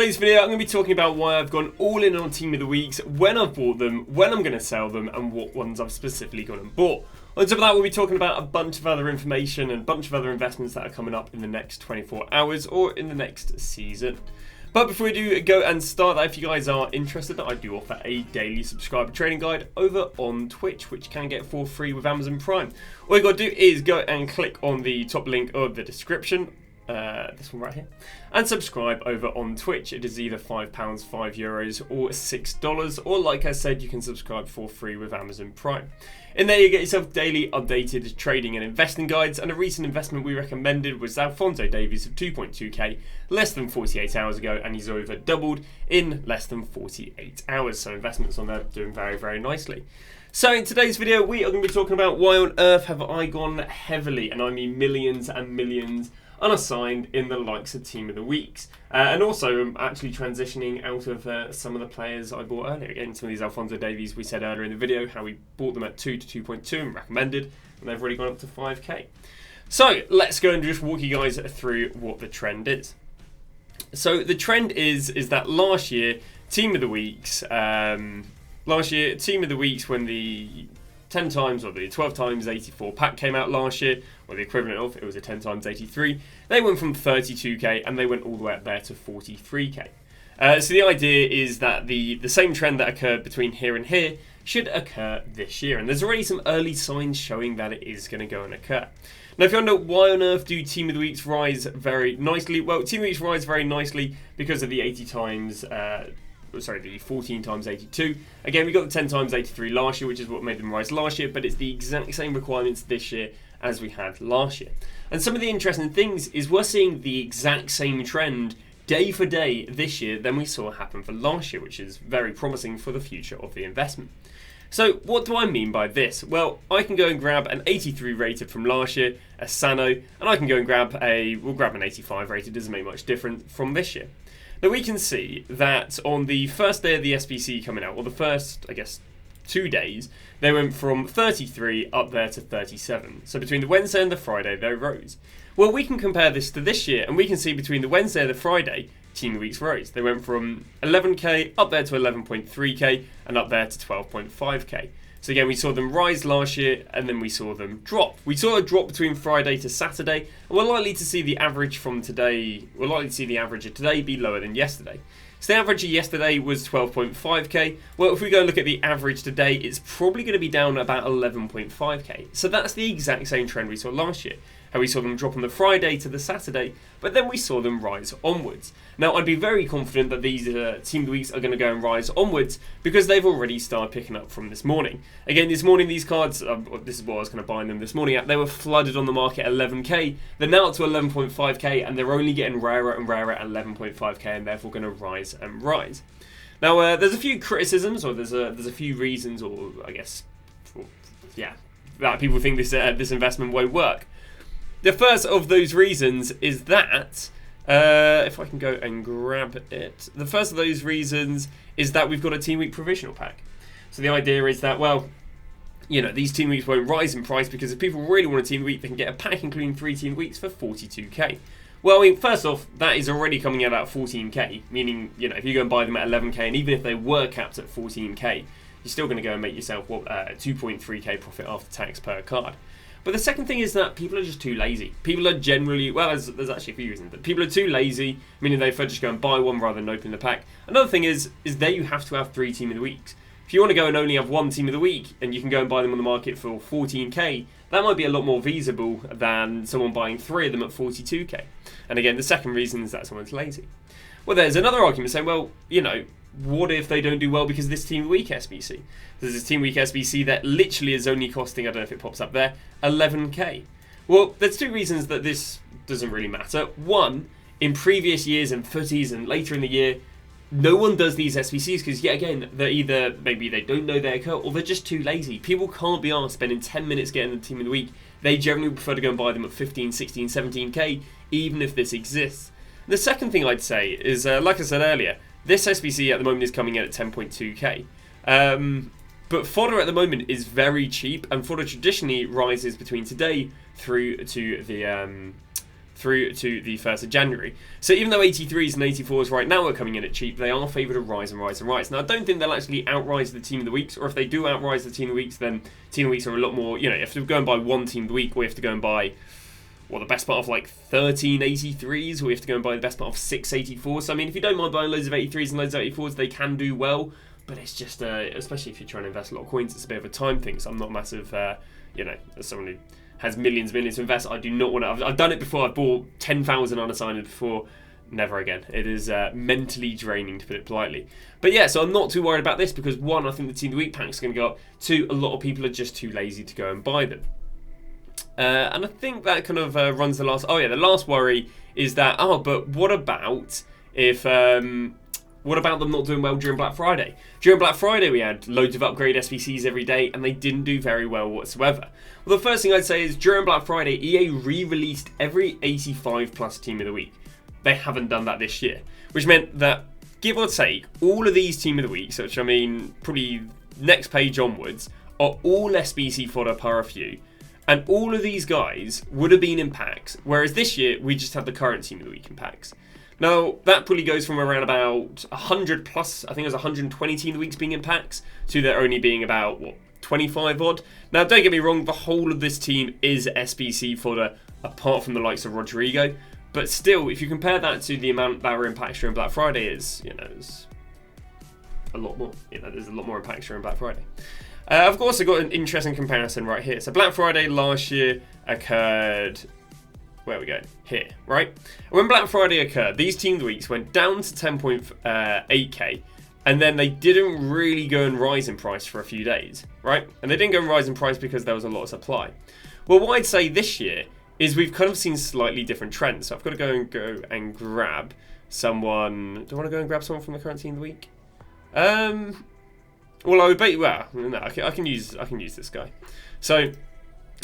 In today's video, I'm going to be talking about why I've gone all in on Team of the Weeks, when I've bought them, when I'm going to sell them, and what ones I've specifically gone and bought. On top of that, we'll be talking about a bunch of other information and a bunch of other investments that are coming up in the next 24 hours or in the next season. But before we do go and start that, if you guys are interested, I do offer a daily subscriber trading guide over on Twitch, which you can get for free with Amazon Prime. All you got to do is go and click on the top link of the description. This one right here, and subscribe over on Twitch. It is either £5, €5 or $6, or like I said, you can subscribe for free with Amazon Prime. In there you get yourself daily updated trading and investing guides, and a recent investment we recommended was Alphonso Davies of 2.2k less than 48 hours ago, and he's over doubled in less than 48 hours, so investments on there doing very, very nicely. So in today's video we are going to be talking about why on earth have I gone heavily, and I mean millions and millions, unassigned in the likes of Team of the Weeks. And also I'm actually transitioning out of some of the players I bought earlier. Again, some of these Alphonso Davies, we said earlier in the video how we bought them at 2 to 2.2 and recommended, and they've already gone up to 5k. So let's go and just walk you guys through what the trend is. So the trend is that last year, Team of the Weeks, when the 10 times or the 12 times 84 pack came out last year, or the equivalent of, it was a 10 times 83, they went from 32k and they went all the way up there to 43k. So the idea is that the same trend that occurred between here and here should occur this year, and there's already some early signs showing that it is going to go and occur. Now, if you wonder why on earth do Team of the Weeks rise very nicely, well, Team of the Weeks rise very nicely because of the 80 times the 14 times 82. Again, we got the 10 times 83 last year, which is what made them rise last year, but it's the exact same requirements this year as we had last year. And some of the interesting things is we're seeing the exact same trend day for day this year than we saw happen for last year, which is very promising for the future of the investment. So what do I mean by this? Well, I can go and grab an 83 rated from last year, a Sano, and I can go and grab an 85 rated, doesn't make much difference from this year. Now we can see that on the first day of the SBC coming out, or the first, 2 days, they went from 33 up there to 37. So between the Wednesday and the Friday, they rose. Well, we can compare this to this year, and we can see between the Wednesday and the Friday, Team of the Weeks rose. They went from 11k up there to 11.3k, and up there to 12.5k. So again, we saw them rise last year, and then we saw them drop. We saw a drop between Friday to Saturday, and we're likely to see the average from today. We're likely to see the average of today be lower than yesterday. So the average of yesterday was 12.5k. Well, if we go and look at the average today, it's probably going to be down about 11.5k. So that's the exact same trend we saw last year. How we saw them drop on the Friday to the Saturday, but then we saw them rise onwards. Now, I'd be very confident that these Team of the Weeks are going to go and rise onwards because they've already started picking up from this morning. Again, this morning, these cards, this is what I was kind of buying them this morning at, they were flooded on the market at 11k. They're now up to 11.5k, and they're only getting rarer and rarer at 11.5k, and therefore going to rise and rise. Now, there's a few criticisms, or there's a few reasons, or that people think this investment won't work. The first of those reasons is that, if I can go and grab it, the first of those reasons is that we've got a Team Week provisional pack. So the idea is that, well, these Team Weeks won't rise in price because if people really want a Team Week, they can get a pack including 3 Team Weeks for 42k. Well, I mean, first off, that is already coming out at 14k, meaning, if you go and buy them at 11k, and even if they were capped at 14k, you're still going to go and make yourself 2.3k profit after tax per card. But the second thing is that people are just too lazy. People are generally, well, there's actually a few reasons, but people are too lazy, meaning they prefer just go and buy one rather than open the pack. Another thing is there you have to have 3 Team of the Weeks. If you want to go and only have 1 Team of the Week, and you can go and buy them on the market for 14k, that might be a lot more feasible than someone buying 3 of them at 42k. And again, the second reason is that someone's lazy. Well, there's another argument saying, well, what if they don't do well because of this Team of the Week SBC? There's this Team Week SBC that literally is only costing, I don't know if it pops up there, 11k. Well, there's 2 reasons that this doesn't really matter. One, in previous years and footies and later in the year, no one does these SBCs because, yet again, they're either, maybe they don't know their code, or they're just too lazy. People can't be asked spending 10 minutes getting the Team of the Week. They generally prefer to go and buy them at 15, 16, 17k, even if this exists. The second thing I'd say is, like I said earlier, this SBC at the moment is coming in at 10.2k. But fodder at the moment is very cheap, and fodder traditionally rises between today through to the through to the 1st of January. So even though 83s and 84s right now are coming in at cheap, they are favoured to rise and rise and rise. Now, I don't think they'll actually outrise the team of the weeks, or if they do outrise the team of the weeks, then team of the weeks are a lot more, you have to go and buy one team of the week, or you have to go and buy, the best part of like 13 83s, or you have to go and buy the best part of 6 84s. So, I mean, if you don't mind buying loads of 83s and loads of 84s, they can do well, but it's just, especially if you're trying to invest a lot of coins, it's a bit of a time thing. So I'm not massive, as someone who has millions to invest, I do not want to. I've done it before. I've bought 10,000 unassigned before. Never again. It is mentally draining, to put it politely. But yeah, so I'm not too worried about this because one, I think the Team of the Week pack's going to go up. Two, a lot of people are just too lazy to go and buy them. And I think that kind of runs the last. Oh yeah, the last worry is that. Oh, but what about if? What about them not doing well during Black Friday? During Black Friday, we had loads of upgrade SBCs every day, and they didn't do very well whatsoever. Well, the first thing I'd say is during Black Friday, EA re-released every 85 plus team of the week. They haven't done that this year, which meant that, give or take, all of these team of the weeks, which I mean, probably next page onwards, are all SBC fodder par a few. And all of these guys would have been in packs, whereas this year, we just had the current team of the week in packs. Now, that probably goes from around about 100 plus, I think it was 120 team of the weeks being in packs, to there only being about, 25 odd. Now, don't get me wrong, the whole of this team is SBC fodder, apart from the likes of Rodrigo. But still, if you compare that to the amount that were in packs during Black Friday, it's a lot more. There's a lot more in packs during Black Friday. I've also got an interesting comparison right here. So Black Friday last year occurred... Where are we going? Here, right? When Black Friday occurred, these team of the weeks went down to 10.8k, and then they didn't really go and rise in price for a few days, right? And they didn't go and rise in price because there was a lot of supply. Well, what I'd say this year is we've kind of seen slightly different trends. So I've got to go and grab someone. Do I want to go and grab someone from the current team of the week? Well, I would bet. Well, no, I can use this guy. So.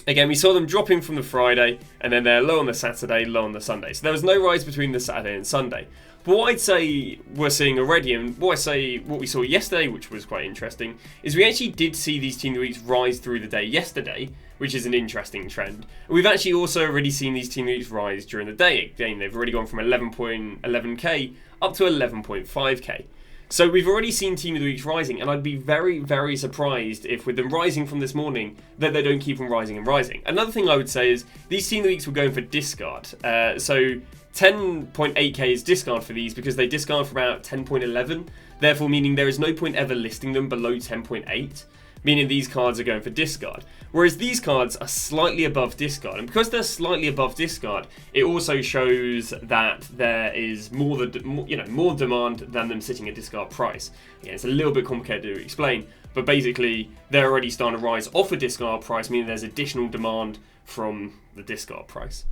Again, we saw them dropping from the Friday, and then they're low on the Saturday, low on the Sunday. So there was no rise between the Saturday and Sunday. But what I'd say we're seeing already, and what we saw yesterday, which was quite interesting, is we actually did see these team of the weeks rise through the day yesterday, which is an interesting trend. We've actually also already seen these team of the weeks rise during the day. Again, they've already gone from 11.11k up to 11.5k. So we've already seen Team of the Weeks rising, and I'd be very, very surprised if with them rising from this morning, that they don't keep on rising and rising. Another thing I would say is, these Team of the Weeks were going for discard. So 10.8k is discard for these because they discard for about 10.11, therefore meaning there is no point ever listing them below 10.8. Meaning these cards are going for discard. Whereas these cards are slightly above discard. And because they're slightly above discard, it also shows that there is more demand than them sitting at discard price. Yeah, it's a little bit complicated to explain, but basically they're already starting to rise off a discard price, meaning there's additional demand from the discard price.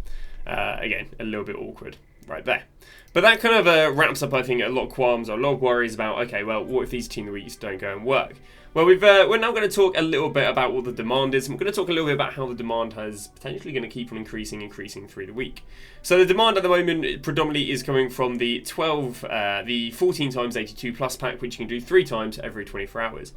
Again, a little bit awkward right there. But that kind of wraps up, I think, a lot of qualms or a lot of worries about, okay, well, what if these team of the weeks don't go and work? Well, we're now going to talk a little bit about what the demand is. We're going to talk a little bit about how the demand has potentially going to keep on increasing through the week. So the demand at the moment predominantly is coming from the 14 times 82 plus pack, which you can do 3 times every 24 hours.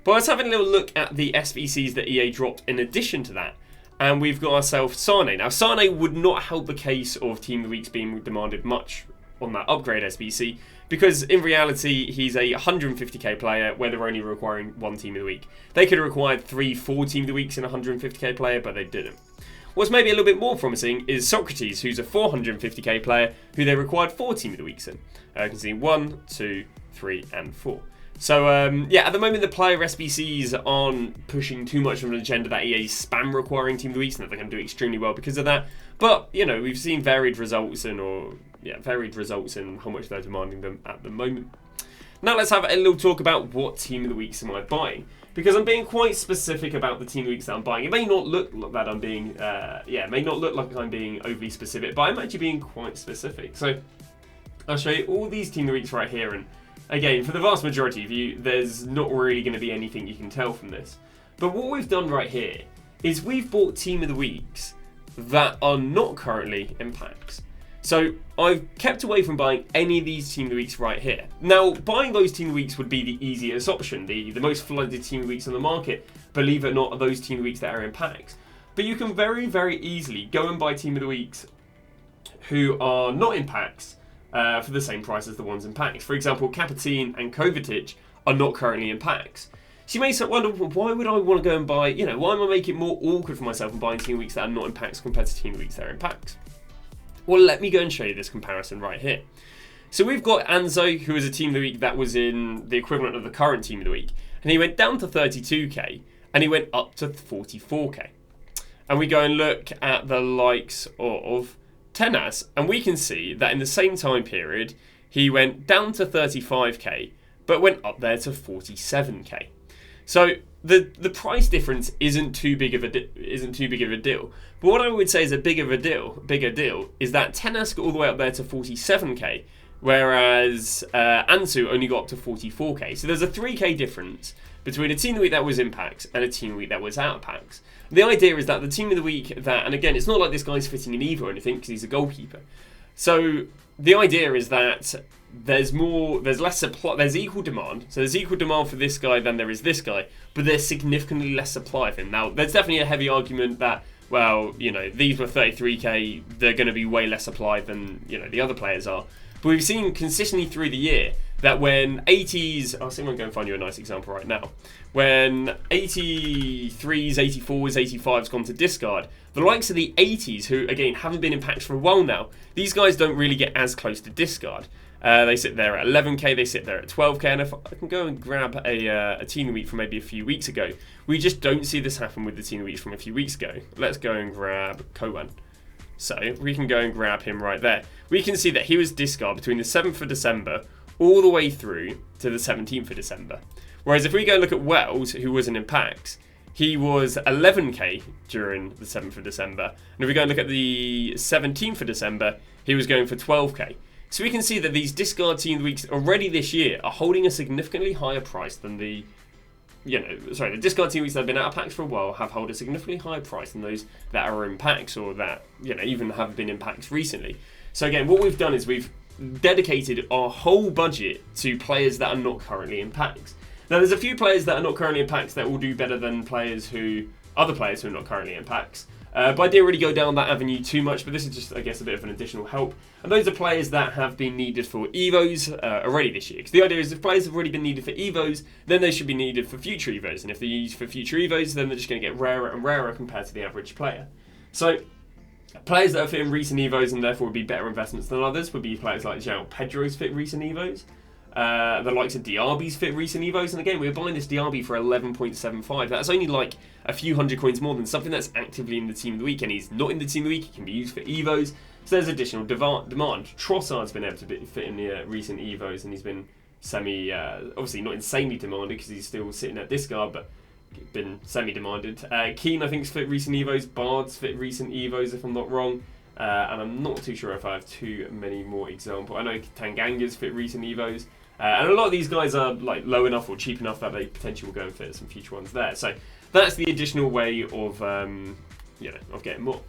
But let's have a little look at the SBCs that EA dropped in addition to that. And we've got ourselves Sane. Now, Sane would not help the case of Team of the Weeks being demanded much on that upgrade SBC, because in reality, he's a 150k player where they're only requiring 1 Team of the Week. They could have required 3-4 Team of the Weeks in a 150k player, but they didn't. What's maybe a little bit more promising is Socrates, who's a 450k player who they required 4 Team of the Weeks in. You can see 1, 2, 3, and 4. So, yeah, at the moment, the player SBCs aren't pushing too much of an agenda that EA's spam requiring Team of the Weeks, and that they're going to do extremely well because of that. But, we've seen varied results in how much they're demanding them at the moment. Now let's have a little talk about what Team of the Weeks am I buying. Because I'm being quite specific about the Team of the Weeks that I'm buying. It may not look that I'm being, it may not look like I'm being overly specific, but I'm actually being quite specific. So, I'll show you all these Team of the Weeks right here, and again, for the vast majority of you, there's not really going to be anything you can tell from this. But what we've done right here is we've bought Team of the Weeks that are not currently in packs. So I've kept away from buying any of these Team of the Weeks right here. Now, buying those Team of the Weeks would be the easiest option, the most flooded Team of the Weeks on the market. Believe it or not, are those Team of the Weeks that are in packs. But you can very, very easily go and buy Team of the Weeks who are not in packs for the same price as the ones in packs. For example, Kapatine and Kovacic are not currently in packs. So you may wonder, why would I want to go and buy, why am I making it more awkward for myself and buying team weeks that are not in packs compared to team weeks that are in packs? Well, let me go and show you this comparison right here. So we've got Anzo, who is a team of the week that was in the equivalent of the current team of the week. And he went down to 32k and he went up to 44k. And we go and look at the likes of Tenas, and we can see that in the same time period, he went down to 35k, but went up there to 47k. So the price difference isn't too big of a deal. But what I would say is a bigger deal is that Tenas got all the way up there to 47k, whereas Ansu only got up to 44k. So there's a 3k difference between a team of the week that was in packs and a team of the week that was out of packs. The idea is that the team of the week that, and again, it's not like this guy's fitting an EVA or anything because he's a goalkeeper. So the idea is that there's less supply, there's equal demand. So there's equal demand for this guy than there is this guy, but there's significantly less supply of him. Now, there's definitely a heavy argument that, well, these were 33k, they're going to be way less supply than, the other players are. But we've seen consistently through the year that when 80s, I'll see if I can go and find you a nice example right now. When 83s, 84s, 85s gone to discard, the likes of the 80s, who again haven't been in packs for a while now, these guys don't really get as close to discard. They sit there at 11k, they sit there at 12k, and if I can go and grab a team of the week from maybe a few weeks ago, we just don't see this happen with the team of the week from a few weeks ago. Let's go and grab Kowan. So we can go and grab him right there. We can see that he was discard between the 7th of December all the way through to the 17th of December. Whereas if we go and look at Wells, who wasn't in packs, he was 11k during the 7th of December. And if we go and look at the 17th of December, he was going for 12k. So we can see that these discard team of the weeks already this year are holding a significantly higher price than the discard team weeks that have been out of packs for a while have held a significantly higher price than those that are in packs or that, even have been in packs recently. So again, what we've done is we've dedicated our whole budget to players that are not currently in packs. Now, there's a few players that are not currently in packs that will do better than other players who are not currently in packs. But I didn't really go down that avenue too much, but this is just, I guess, a bit of an additional help. And those are players that have been needed for EVOs already this year. Because the idea is if players have already been needed for EVOs, then they should be needed for future EVOs. And if they're used for future EVOs, then they're just going to get rarer and rarer compared to the average player. So players that have fit in recent EVOs and therefore would be better investments than others would be players like João Pedro's fit recent EVOs. The likes of Diaby's fit recent EVOs, and again, we're buying this Diaby for 11.75. That's only like a few hundred coins more than something that's actively in the team of the week, and he's not in the team of the week. He can be used for EVOs, so there's additional demand. Trossard's been able to fit in the recent EVOs, and he's been obviously not insanely demanded because he's still sitting at discard, but been semi-demanded. Keane, I think, has fit recent EVOs. Bard's fit recent EVOs, if I'm not wrong. And I'm not too sure if I have too many more examples. I know Tanganga's fit recent EVOs. And a lot of these guys are like low enough or cheap enough that they potentially will go and fit some future ones there. So that's the additional way of getting more.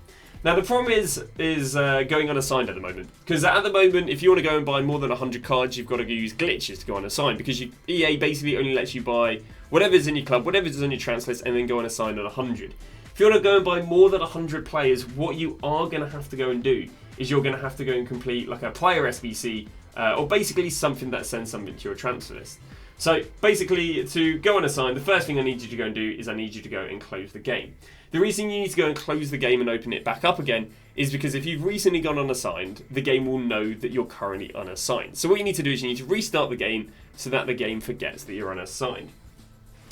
Now the problem is going unassigned at the moment, because at the moment, if you want to go and buy more than 100 cards, you've got to use glitches to go unassigned, because EA basically only lets you buy whatever's in your club, whatever's on your transfer list, and then go unassigned at 100. If you want to go and buy more than 100 players, what you are going to have to go and do is you're going to have to go and complete like a player SBC, or basically something that sends something to your transfer list. So basically, to go unassigned, the first thing I need you to go and do is I need you to go and close the game. The reason you need to go and close the game and open it back up again is because if you've recently gone unassigned, the game will know that you're currently unassigned. So what you need to do is you need to restart the game so that the game forgets that you're unassigned.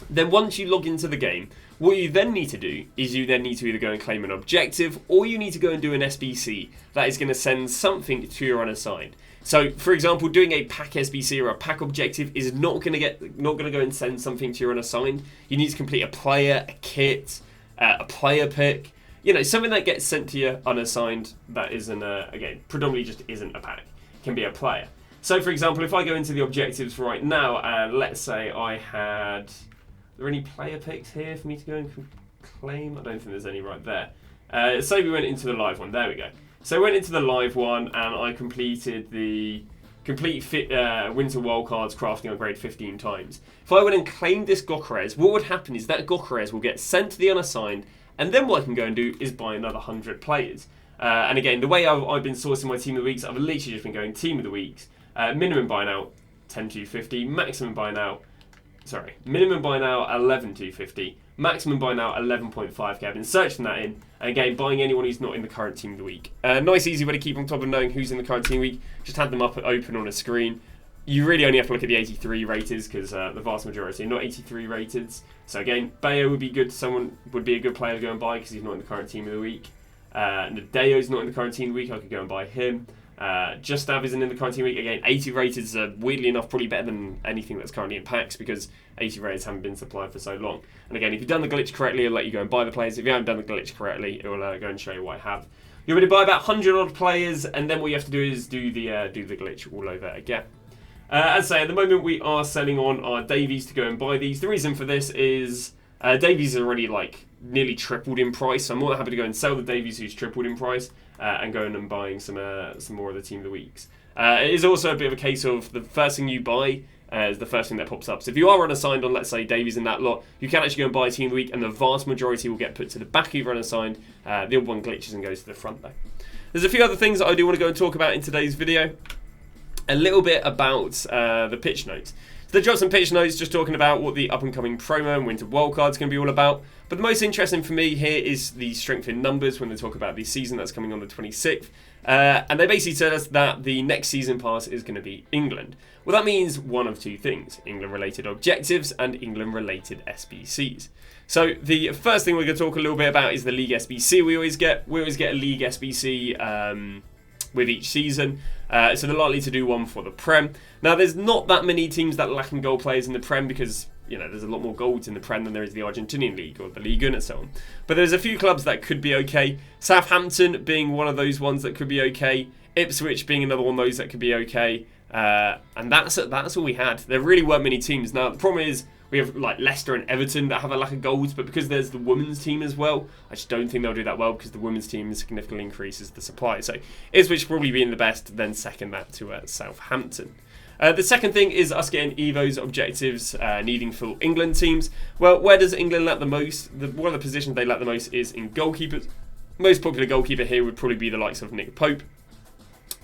Then once you log into the game, what you then need to do is you then need to either go and claim an objective, or you need to go and do an SBC that is going to send something to your unassigned. So, for example, doing a pack SBC or a pack objective is not going to go and send something to your unassigned. You need to complete a player, a kit, a player pick, something that gets sent to your unassigned that isn't again predominantly just isn't a pack. It can be a player. So, for example, if I go into the objectives right now, and let's say I had, are there any player picks here for me to go and claim? I don't think there's any right there. Say we went into the live one. There we go. So I went into the live one and I completed the complete winter wildcards crafting on grade 15 times. If I went and claimed this Gokares, what would happen is that Gokares will get sent to the unassigned, and then what I can go and do is buy another 100 players. And again, the way I've been sourcing my team of the weeks, I've literally just been going team of the weeks. Minimum buy now, 10,250. Maximum buy now, minimum buy now, 11,250. Maximum buy now, 11.5k. I've been searching that in. And again, buying anyone who's not in the current team of the week. Nice, easy way to keep on top of knowing who's in the current team of the week. Just have them up open on a screen. You really only have to look at the 83 rateds because the vast majority are not 83 rated. So again, Bayo would be good. Someone would be a good player to go and buy because he's not in the current team of the week. Nadeo's not in the current team of the week. I could go and buy him. Justav isn't in the current team week. Again, 80 rated are weirdly enough probably better than anything that's currently in packs because 80 rated haven't been supplied for so long. And again, if you've done the glitch correctly, it'll let you go and buy the players. If you haven't done the glitch correctly, it will go and show you what I have. You're going to buy about 100 odd players, and then what you have to do is do the glitch all over again. As I say, at the moment we are selling on our Davies to go and buy these. The reason for this is Davies are already like nearly tripled in price, so I'm more than happy to go and sell the Davies who's tripled in price and go and buying some more of the team of the weeks. It is also a bit of a case of the first thing you buy is the first thing that pops up. So if you are unassigned on, let's say, Davies in that lot, you can actually go and buy a team of the week, and the vast majority will get put to the back of your unassigned. The other one glitches and goes to the front though. There's a few other things that I do want to go and talk about in today's video. A little bit about the pitch notes. So they dropped some pitch notes just talking about what the up-and-coming promo and winter wildcard is going to be all about. But the most interesting for me here is the strength in numbers when they talk about the season that's coming on the 26th. And they basically tell us that the next season pass is going to be England. Well, that means one of two things: England-related objectives and England-related SBCs. So the first thing we're going to talk a little bit about is the League SBC we always get. We always get a League SBC with each season. So they're likely to do one for the Prem. Now, there's not that many teams that lack in goal players in the Prem because, you know, there's a lot more golds in the Prem than there is the Argentinian League or the Liga and so on. But there's a few clubs that could be okay. Southampton being one of those ones that could be okay. Ipswich being another one of those that could be okay. And that's all we had. There really weren't many teams. Now, the problem is we have like Leicester and Everton that have a lack of goals, but because there's the women's team as well, I just don't think they'll do that well because the women's team significantly increases the supply. So Ipswich probably being the best, then second that to Southampton. The second thing is us getting Evo's objectives, needing full England teams. Well, where does England lack the most? One of the positions they lack the most is in goalkeepers. Most popular goalkeeper here would probably be the likes of Nick Pope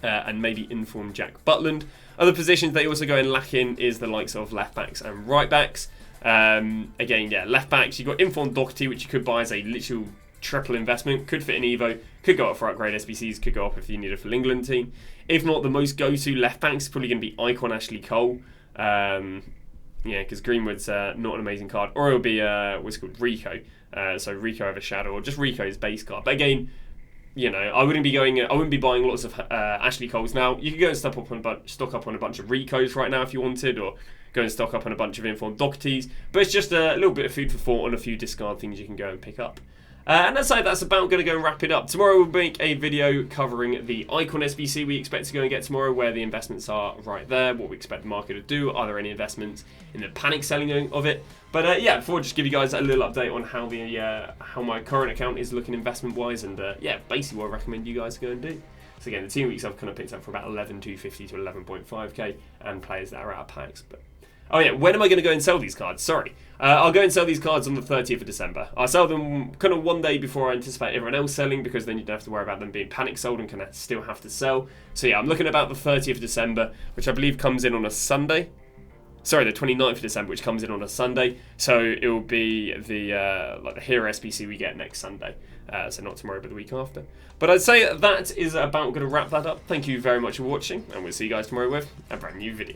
and maybe informed Jack Butland. Other positions they also go and lack in is the likes of left backs and right backs. Again, yeah, left backs, you've got informed Doherty, which you could buy as a literal triple investment, could fit in Evo, could go up for upgrade SBCs, could go up if you need a full England team. If not, the most go-to left backs is probably going to be Icon Ashley Cole. Yeah, because Greenwood's not an amazing card. Or it'll be what's it called, Rico. So Rico over Shadow, or just Rico's base card. But again, you know, I wouldn't be buying lots of Ashley Coles now. You could go and stock up on a bunch of Ricos right now if you wanted, or go and stock up on a bunch of informed Dohertys. But it's just a little bit of food for thought on a few discard things you can go and pick up. And that's about going to go and wrap it up. Tomorrow we'll make a video covering the Icon SBC we expect to go and get tomorrow, where the investments are right there, what we expect the market to do, are there any investments in the panic selling of it. But yeah, before I just give you guys a little update on how my current account is looking investment wise, and yeah, basically what I recommend you guys go and do. So again, the team weeks I've kind of picked up for about 11,250 to 11.5k, and players that are out of packs. But oh yeah, when am I going to go and sell these cards? Sorry. I'll go and sell these cards on the 30th of December. I'll sell them kind of one day before I anticipate everyone else selling, because then you don't have to worry about them being panic sold and can still have to sell. So yeah, I'm looking at about the 30th of December, which I believe comes in on a Sunday. Sorry, the 29th of December, which comes in on a Sunday. So it will be the the Hero SBC we get next Sunday. So not tomorrow, but the week after. But I'd say that is about going to wrap that up. Thank you very much for watching, and we'll see you guys tomorrow with a brand new video.